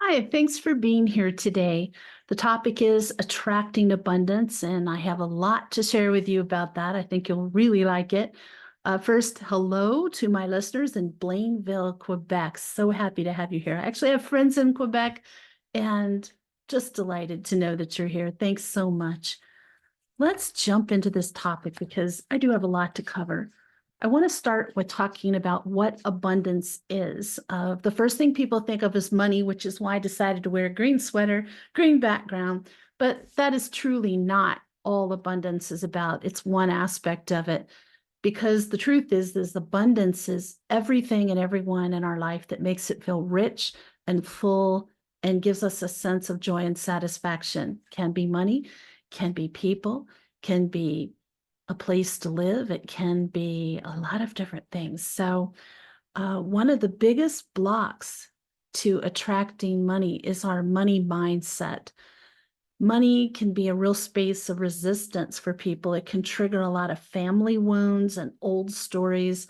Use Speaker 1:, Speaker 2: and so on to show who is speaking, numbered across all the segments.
Speaker 1: Hi, thanks for being here today. The topic is attracting abundance, and I have a lot to share with you about that. I think you'll really like it. First, hello to my listeners in Blainville, Quebec. So happy to have you here. I actually have friends in Quebec and just delighted to know that you're here. Thanks so much. Let's jump into this topic because I do have a lot to cover. I want to start with talking about what abundance is. The first thing people think of is money, which is why I decided to wear a green sweater, green background. But that is truly not all abundance is about. It's one aspect of it. Because the truth is abundance is everything and everyone in our life that makes it feel rich and full and gives us a sense of joy and satisfaction. Can be money, can be people, can be a place to live. It can be a lot of different things. So, one of the biggest blocks to attracting money is our money mindset. Money can be a real space of resistance for people. It can trigger a lot of family wounds and old stories.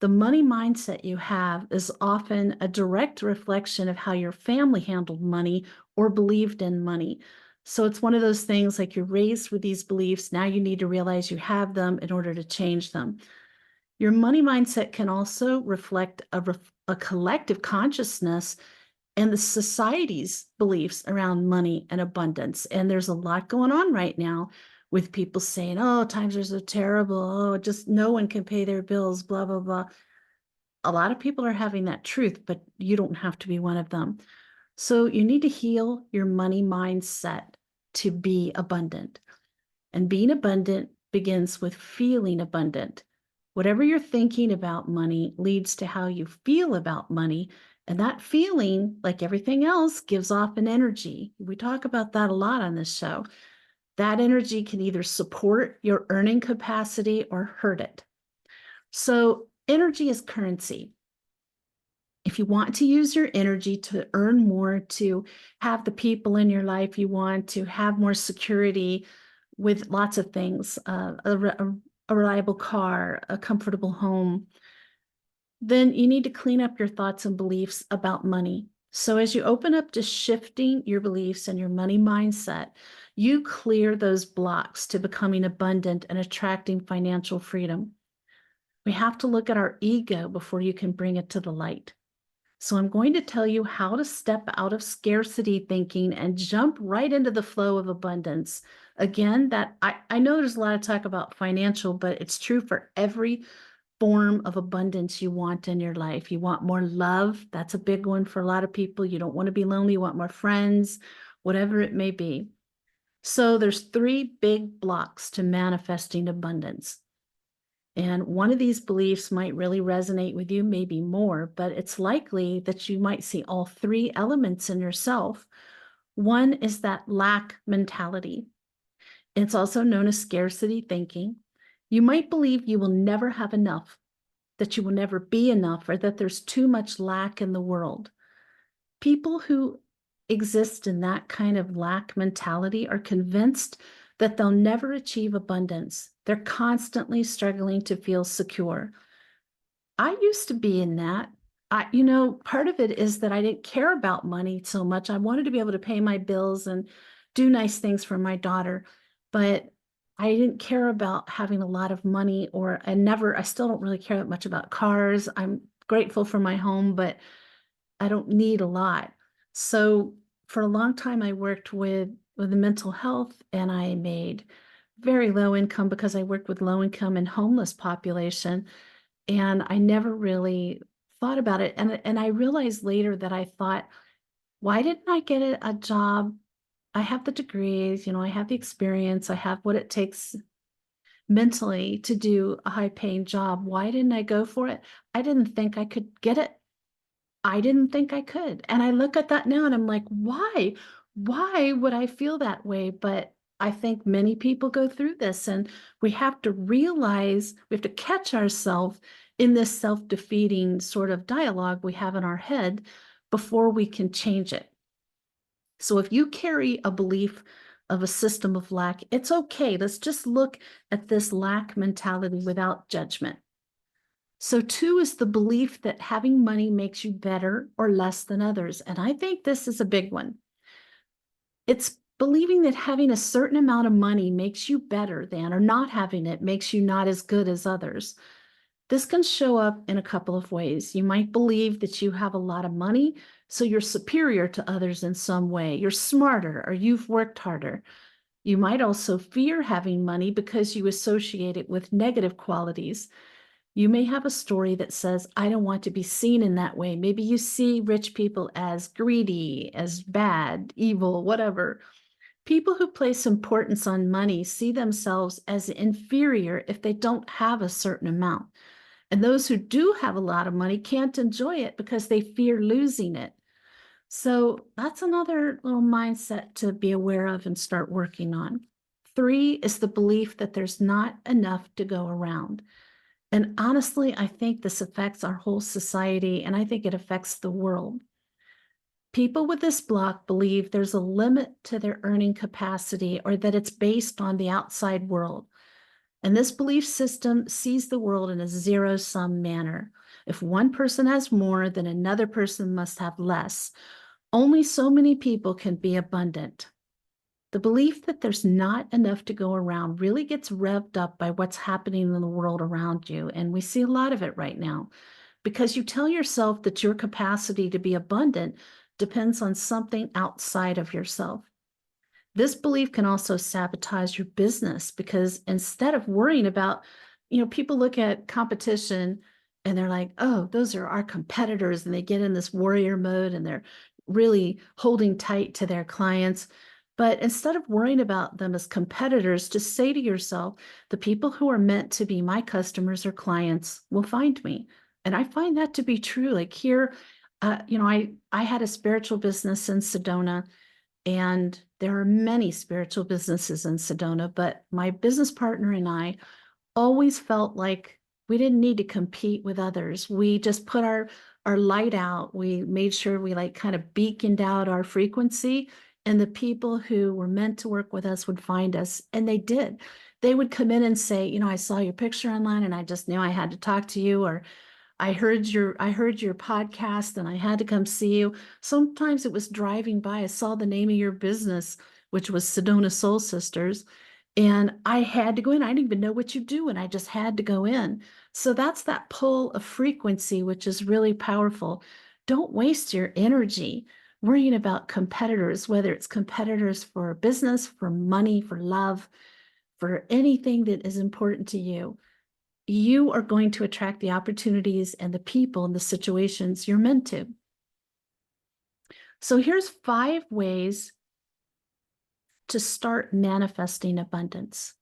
Speaker 1: The money mindset you have is often a direct reflection of how your family handled money or believed in money. So it's one of those things like you're raised with these beliefs. Now you need to realize you have them in order to change them. Your money mindset can also reflect a collective consciousness and the society's beliefs around money and abundance. And there's a lot going on right now with people saying, oh, times are so terrible. Oh, just no one can pay their bills, blah, blah, blah. A lot of people are having that truth, but you don't have to be one of them. So you need to heal your money mindset to be abundant. And being abundant begins with feeling abundant. Whatever you're thinking about money leads to how you feel about money. And that feeling, like everything else, gives off an energy. We talk about that a lot on this show. That energy can either support your earning capacity or hurt it. So, energy is currency. If you want to use your energy to earn more, to have the people in your life you want, to have more security with lots of things, a reliable car, a comfortable home, then you need to clean up your thoughts and beliefs about money. So as you open up to shifting your beliefs and your money mindset, you clear those blocks to becoming abundant and attracting financial freedom. We have to look at our ego before you can bring it to the light. So I'm going to tell you how to step out of scarcity thinking and jump right into the flow of abundance. Again, that I know there's a lot of talk about financial, but it's true for every form of abundance you want in your life. You want more love. That's a big one for a lot of people. You don't want to be lonely. You want more friends, whatever it may be. So there's three big blocks to manifesting abundance. And one of these beliefs might really resonate with you, maybe more, but it's likely that you might see all three elements in yourself. One is that lack mentality. It's also known as scarcity thinking. You might believe you will never have enough, that you will never be enough, or that there's too much lack in the world. People who exist in that kind of lack mentality are convinced that they'll never achieve abundance. They're constantly struggling to feel secure. I used to be in that. Part of it is that I didn't care about money so much. I wanted to be able to pay my bills and do nice things for my daughter, but I didn't care about having a lot of money, or I still don't really care that much about cars. I'm grateful for my home, but I don't need a lot. So for a long time, I worked with the mental health, and I made very low income because I worked with low income and homeless population. And I never really thought about it. And I realized later that I thought, why didn't I get a job? I have the degrees, I have the experience, I have what it takes mentally to do a high paying job. Why didn't I go for it? I didn't think I could get it. I didn't think I could. And I look at that now and I'm like, why? Why would I feel that way? But I think many people go through this, and we have to realize, we have to catch ourselves in this self-defeating sort of dialogue we have in our head before we can change it. So if you carry a belief of a system of lack, it's okay. Let's just look at this lack mentality without judgment. So 2 is the belief that having money makes you better or less than others. And I think this is a big one. It's believing that having a certain amount of money makes you better than, or not having it makes you not as good as others. This can show up in a couple of ways. You might believe that you have a lot of money, so you're superior to others in some way. You're smarter or you've worked harder. You might also fear having money because you associate it with negative qualities. You may have a story that says, I don't want to be seen in that way. Maybe you see rich people as greedy, as bad, evil, whatever. People who place importance on money see themselves as inferior if they don't have a certain amount. And those who do have a lot of money can't enjoy it because they fear losing it. So that's another little mindset to be aware of and start working on. 3 is the belief that there's not enough to go around. And honestly, I think this affects our whole society, and I think it affects the world. People with this block believe there's a limit to their earning capacity or that it's based on the outside world. And this belief system sees the world in a zero-sum manner. If one person has more, then another person must have less. Only so many people can be abundant. The belief that there's not enough to go around really gets revved up by what's happening in the world around you. And we see a lot of it right now because you tell yourself that your capacity to be abundant depends on something outside of yourself. This belief can also sabotage your business because instead of worrying about, people look at competition and they're like, oh, those are our competitors. And they get in this warrior mode and they're really holding tight to their clients. But instead of worrying about them as competitors, just say to yourself, the people who are meant to be my customers or clients will find me. And I find that to be true. Like here, I had a spiritual business in Sedona, and there are many spiritual businesses in Sedona, but my business partner and I always felt like we didn't need to compete with others. We just put our light out. We made sure we like kind of beaconed out our frequency, and the people who were meant to work with us would find us, and they did. They would come in and say, I saw your picture online and I just knew I had to talk to you, or I heard your podcast and I had to come see you. Sometimes it was driving by. I saw the name of your business, which was Sedona Soul Sisters, and I had to go in. I didn't even know what you do, and I just had to go in. So that's that pull of frequency, which is really powerful. Don't waste your energy worrying about competitors, whether it's competitors for business, for money, for love, for anything that is important to you. You are going to attract the opportunities and the people and the situations you're meant to. So here's 5 ways to start manifesting abundance.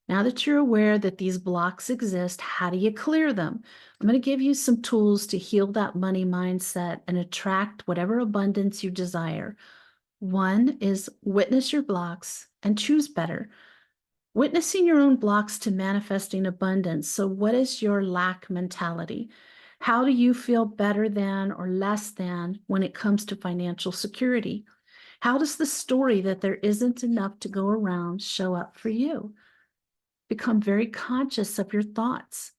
Speaker 1: Now that you're aware that these blocks exist, how do you clear them? I'm going to give you some tools to heal that money mindset and attract whatever abundance you desire. 1 is witness your blocks and choose better. Witnessing your own blocks to manifesting abundance. So what is your lack mentality? How do you feel better than or less than when it comes to financial security? How does the story that there isn't enough to go around show up for you? Become very conscious of your thoughts.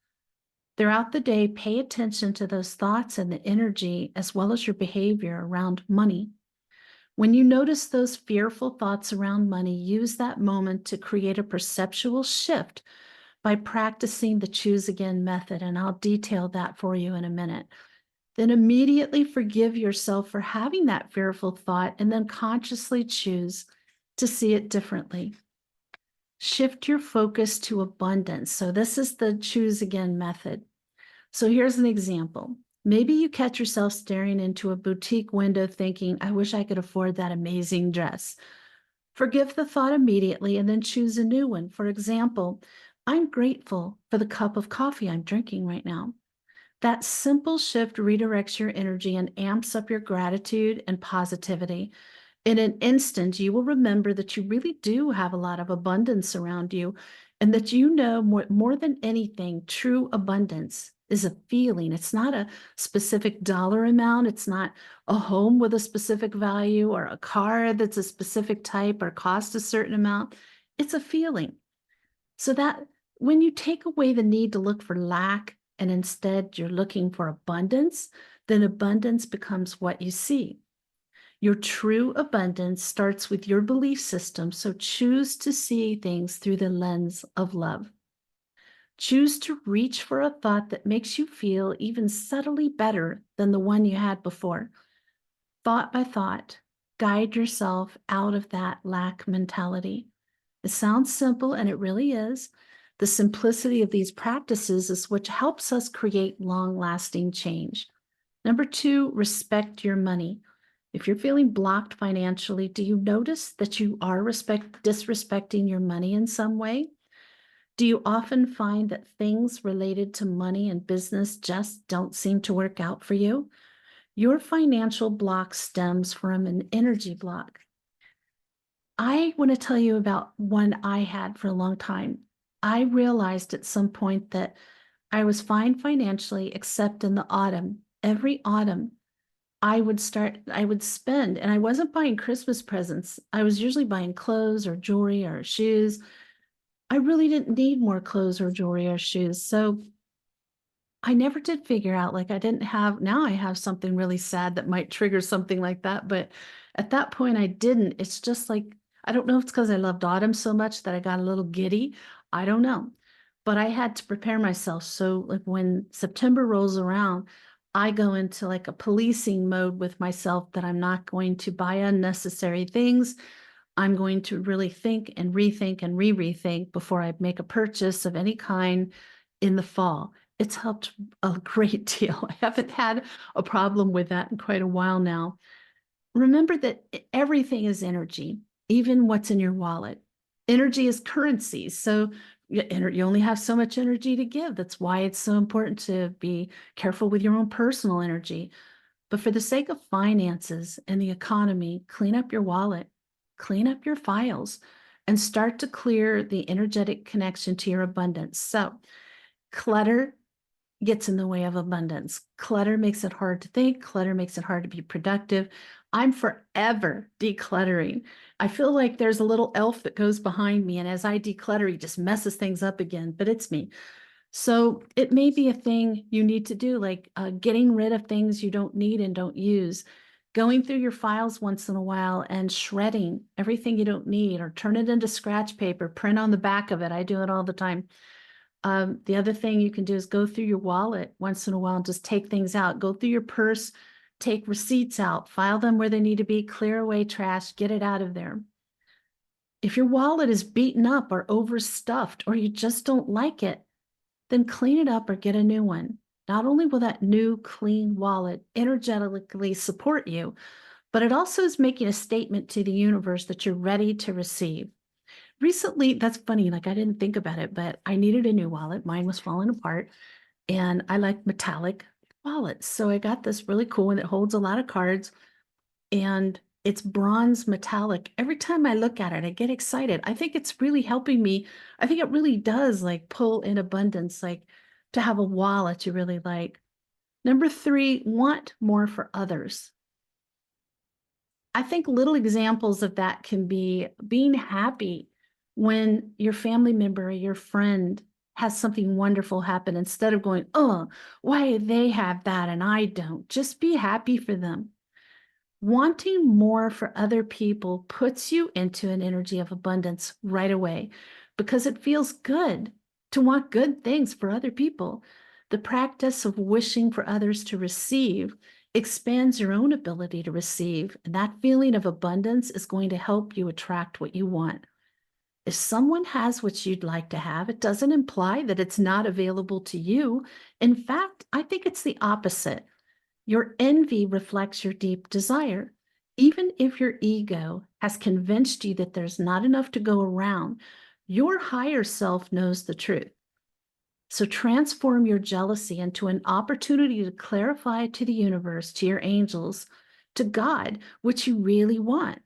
Speaker 1: Throughout the day, pay attention to those thoughts and the energy as well as your behavior around money. When you notice those fearful thoughts around money, use that moment to create a perceptual shift by practicing the choose again method, and I'll detail that for you in a minute. Then immediately forgive yourself for having that fearful thought and then consciously choose to see it differently. Shift your focus to abundance. So this is the choose again method. So here's an example. Maybe you catch yourself staring into a boutique window thinking, I wish I could afford that amazing dress. Forgive the thought immediately and then choose a new one. For example, I'm grateful for the cup of coffee I'm drinking right now. That simple shift redirects your energy and amps up your gratitude and positivity. In an instant, you will remember that you really do have a lot of abundance around you, and that more than anything, true abundance is a feeling. It's not a specific dollar amount. It's not a home with a specific value or a car that's a specific type or cost a certain amount. It's a feeling. So that when you take away the need to look for lack and instead you're looking for abundance, then abundance becomes what you see. Your true abundance starts with your belief system, so choose to see things through the lens of love. Choose to reach for a thought that makes you feel even subtly better than the one you had before. Thought by thought, guide yourself out of that lack mentality. It sounds simple, and it really is. The simplicity of these practices is what helps us create long-lasting change. Number 2, respect your money. If you're feeling blocked financially, do you notice that you are disrespecting your money in some way? Do you often find that things related to money and business just don't seem to work out for you? Your financial block stems from an energy block. I want to tell you about one I had for a long time. I realized at some point that I was fine financially, except in the autumn. Every autumn, I would spend, and I wasn't buying Christmas presents. I was usually buying clothes or jewelry or shoes. I really didn't need more clothes or jewelry or shoes. So I never did figure out, like, now I have something really sad that might trigger something like that. But at that point, I didn't. It's just like, I don't know if it's because I loved autumn so much that I got a little giddy. I don't know. But I had to prepare myself. So, like, when September rolls around, I go into like a policing mode with myself that I'm not going to buy unnecessary things. I'm going to really think and rethink and rethink before I make a purchase of any kind in the fall. It's helped a great deal. I haven't had a problem with that in quite a while now. Remember that everything is energy, even what's in your wallet. Energy is currency. So you only have so much energy to give. That's why it's so important to be careful with your own personal energy. But for the sake of finances and the economy, clean up your wallet, clean up your files, and start to clear the energetic connection to your abundance. So, clutter gets in the way of abundance. Clutter makes it hard to think. Clutter makes it hard to be productive. I'm forever decluttering. I feel like there's a little elf that goes behind me, and as I declutter, he just messes things up again, but it's me. So it may be a thing you need to do, like getting rid of things you don't need and don't use, going through your files once in a while and shredding everything you don't need, or turn it into scratch paper, print on the back of it. I do it all the time. The other thing you can do is go through your wallet once in a while and just take things out. Go through your purse, take receipts out, file them where they need to be, clear away trash, get it out of there. If your wallet is beaten up or overstuffed, or you just don't like it, then clean it up or get a new one. Not only will that new clean wallet energetically support you, but it also is making a statement to the universe that you're ready to receive. Recently, that's funny, like I didn't think about it, but I needed a new wallet. Mine was falling apart, and I like metallic wallets. So I got this really cool one that holds a lot of cards, and it's bronze metallic. Every time I look at it, I get excited. I think it's really helping me. I think it really does like pull in abundance, like to have a wallet you really like. Number 3, want more for others. I think little examples of that can be being happy when your family member or your friend has something wonderful happen, instead of going, oh, why they have that and I don't. Just be happy for them. Wanting more for other people puts you into an energy of abundance right away, because it feels good to want good things for other people. The practice of wishing for others to receive expands your own ability to receive, and that feeling of abundance is going to help you attract what you want. If someone has what you'd like to have, it doesn't imply that it's not available to you. In fact, I think it's the opposite. Your envy reflects your deep desire. Even if your ego has convinced you that there's not enough to go around, your higher self knows the truth. So transform your jealousy into an opportunity to clarify to the universe, to your angels, to God, what you really want.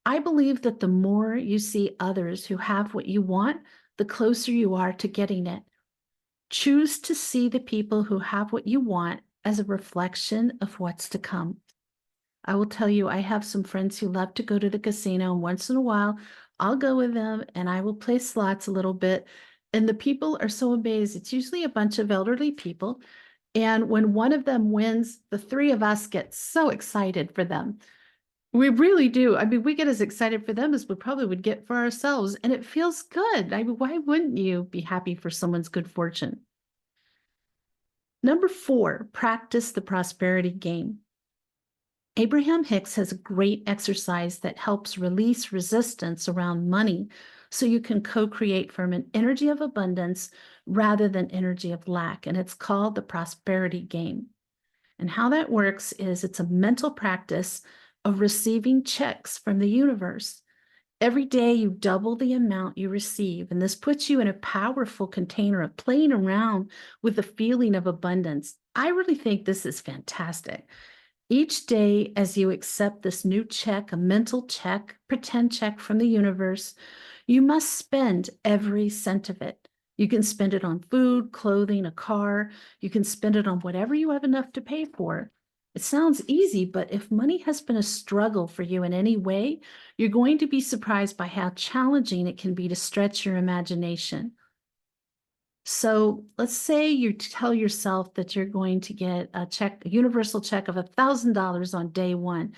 Speaker 1: I believe that the more you see others who have what you want, the closer you are to getting it. Choose to see the people who have what you want as a reflection of what's to come. I will tell you, I have some friends who love to go to the casino, and once in a while, I'll go with them and I will play slots a little bit. And the people are so amazed. It's usually a bunch of elderly people. And when one of them wins, the three of us get so excited for them. We really do. I mean, we get as excited for them as we probably would get for ourselves. And it feels good. I mean, why wouldn't you be happy for someone's good fortune? Number 4, practice the prosperity game. Abraham Hicks has a great exercise that helps release resistance around money so you can co-create from an energy of abundance rather than energy of lack. And it's called the prosperity game. And how that works is it's a mental practice of receiving checks from the universe. Every day you double the amount you receive, and this puts you in a powerful container of playing around with the feeling of abundance. I really think this is fantastic. Each day, as you accept this new check, a mental check, pretend check from the universe, you must spend every cent of it. You can spend it on food, clothing, a car. You can spend it on whatever you have enough to pay for. It sounds easy, but if money has been a struggle for you in any way, you're going to be surprised by how challenging it can be to stretch your imagination. So let's say you tell yourself that you're going to get a check, a universal check of $1,000 on day one.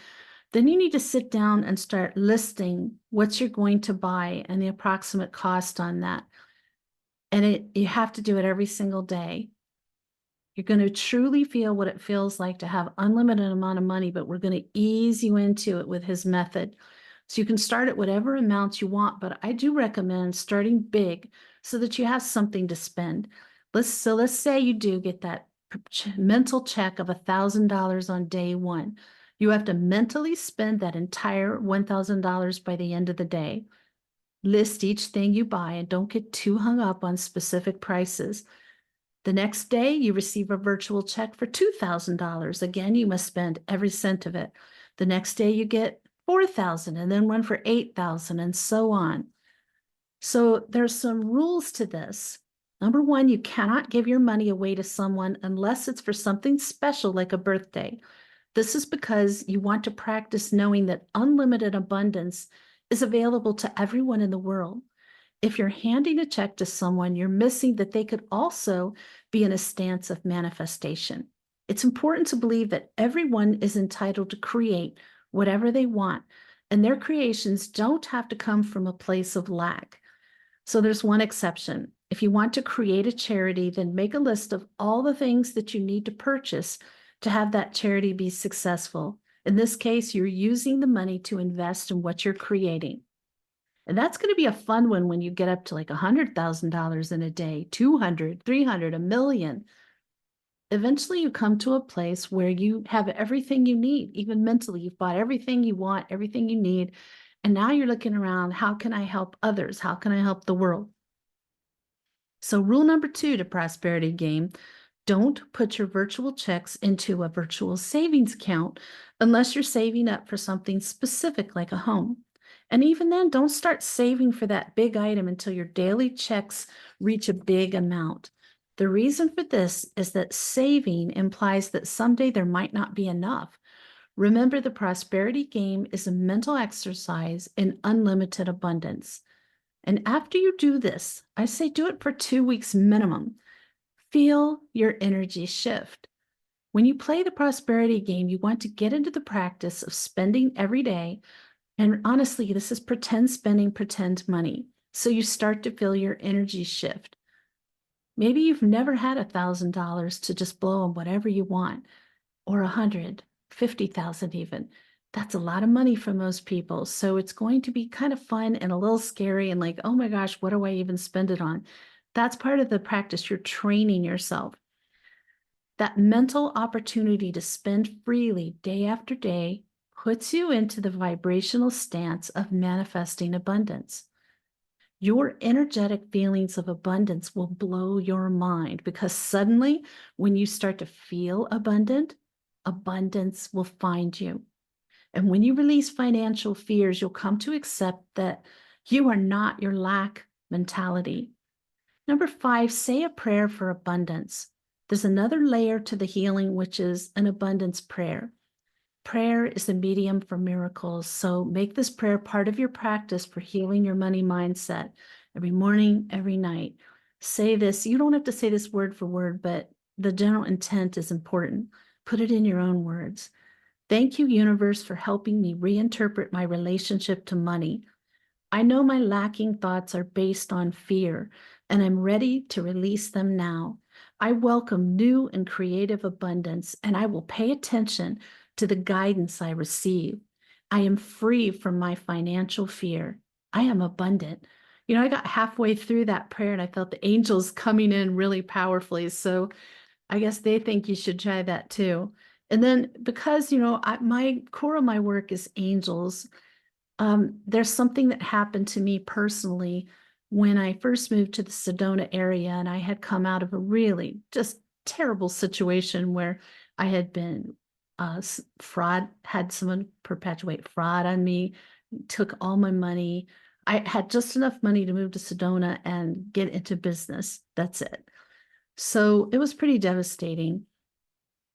Speaker 1: Then you need to sit down and start listing what you're going to buy and the approximate cost on that. And you have to do it every single day. You're going to truly feel what it feels like to have unlimited amount of money, but we're going to ease you into it with his method. So you can start at whatever amount you want, but I do recommend starting big so that you have something to spend. Let's say you do get that mental check of $1,000 on day one. You have to mentally spend that entire $1,000 by the end of the day. List each thing you buy and don't get too hung up on specific prices. The next day, you receive a virtual check for $2,000. Again, you must spend every cent of it. The next day, you get $4,000 and then one for $8,000 and so on. So there's some rules to this. Number 1, you cannot give your money away to someone unless it's for something special like a birthday. This is because you want to practice knowing that unlimited abundance is available to everyone in the world. If you're handing a check to someone, you're missing that they could also be in a stance of manifestation. It's important to believe that everyone is entitled to create whatever they want, and their creations don't have to come from a place of lack. So there's one exception. If you want to create a charity, then make a list of all the things that you need to purchase to have that charity be successful. In this case, you're using the money to invest in what you're creating. And that's going to be a fun one when you get up to like $100,000 in a day, 200, 300, a million. Eventually you come to a place where you have everything you need, even mentally. You've bought everything you want, everything you need. And now you're looking around, how can I help others? How can I help the world? So rule number 2 to prosperity game, don't put your virtual checks into a virtual savings account unless you're saving up for something specific like a home. And even then, don't start saving for that big item until your daily checks reach a big amount. The reason for this is that saving implies that someday there might not be enough. Remember, the prosperity game is a mental exercise in unlimited abundance. And after you do this, I say do it for 2 weeks minimum. Feel your energy shift. When you play the prosperity game, you want to get into the practice of spending every day. And honestly, this is pretend spending, pretend money. So you start to feel your energy shift. Maybe you've never had $1,000 to just blow on whatever you want, or 100, 50,000 even. That's a lot of money for most people. So it's going to be kind of fun and a little scary and like, oh my gosh, what do I even spend it on? That's part of the practice. You're training yourself. That mental opportunity to spend freely day after day puts you into the vibrational stance of manifesting abundance. Your energetic feelings of abundance will blow your mind because suddenly, when you start to feel abundant, abundance will find you. And when you release financial fears, you'll come to accept that you are not your lack mentality. Number 5, say a prayer for abundance. There's another layer to the healing, which is an abundance prayer. Prayer is the medium for miracles. So make this prayer part of your practice for healing your money mindset every morning, every night. say this. You don't have to say this word for word, but the general intent is important. Put it in your own words. Thank you, universe, for helping me reinterpret my relationship to money. I know my lacking thoughts are based on fear, and I'm ready to release them now. I welcome new and creative abundance, and I will pay attention to the guidance I receive. I am free from my financial fear. I am abundant. I got halfway through that prayer and I felt the angels coming in really powerfully. So I guess they think you should try that too. And then because, my core of my work is angels, there's something that happened to me personally when I first moved to the Sedona area, and I had come out of a really just terrible situation where I had been fraud, had someone perpetuate fraud on me, took all my money. I had just enough money to move to Sedona and get into business. That's it. So it was pretty devastating.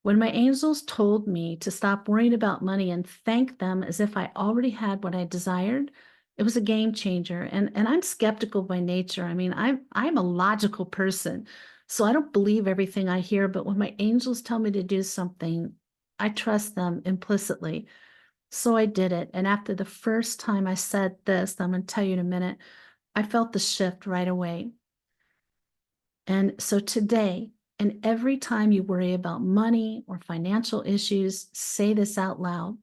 Speaker 1: When my angels told me to stop worrying about money and thank them as if I already had what I desired, it was a game changer. And I'm skeptical by nature. I mean, I'm a logical person, so I don't believe everything I hear. But when my angels tell me to do something, I trust them implicitly. So I did it. And after the first time I said this, I'm going to tell you in a minute, I felt the shift right away. And so today, and every time you worry about money or financial issues, say this out loud.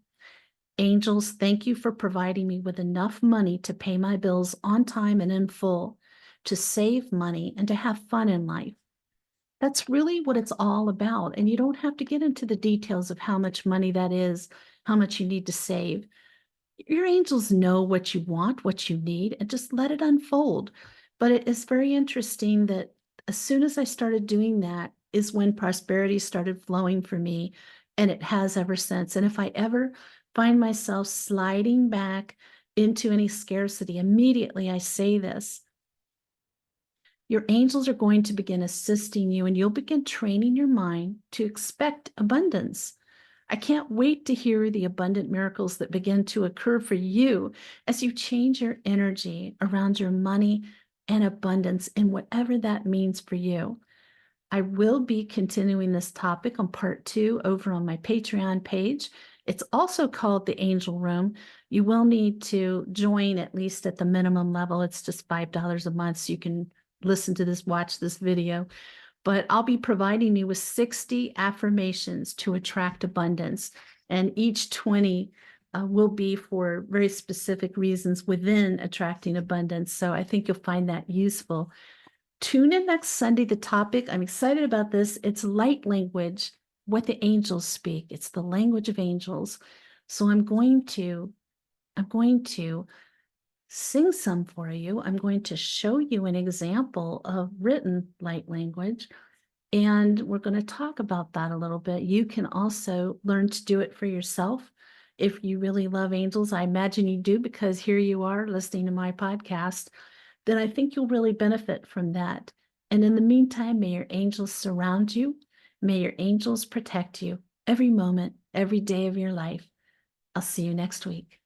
Speaker 1: Angels, thank you for providing me with enough money to pay my bills on time and in full, to save money and to have fun in life. That's really what it's all about. And you don't have to get into the details of how much money that is, how much you need to save. Your angels know what you want, what you need, and just let it unfold. But it is very interesting that as soon as I started doing that is when prosperity started flowing for me, and it has ever since. And if I ever find myself sliding back into any scarcity, immediately I say this. Your angels are going to begin assisting you, and you'll begin training your mind to expect abundance. I can't wait to hear the abundant miracles that begin to occur for you as you change your energy around your money and abundance and whatever that means for you. I will be continuing this topic on part 2 over on my Patreon page. It's also called the Angel Room. You will need to join at least at the minimum level. It's just $5 a month, so you can listen to this, watch this video. But I'll be providing you with 60 affirmations to attract abundance, and each 20 will be for very specific reasons within attracting abundance. So I think you'll find that useful. Tune in next Sunday. The topic, I'm excited about this. It's light language, what the angels speak. It's the language of angels. So I'm going to sing some for you. I'm going to show you an example of written light language, and we're going to talk about that a little bit. You can also learn to do it for yourself. If you really love angels, I imagine you do, because here you are listening to my podcast, then I think you'll really benefit from that. And in the meantime, may your angels surround you. May your angels protect you every moment, every day of your life. I'll see you next week.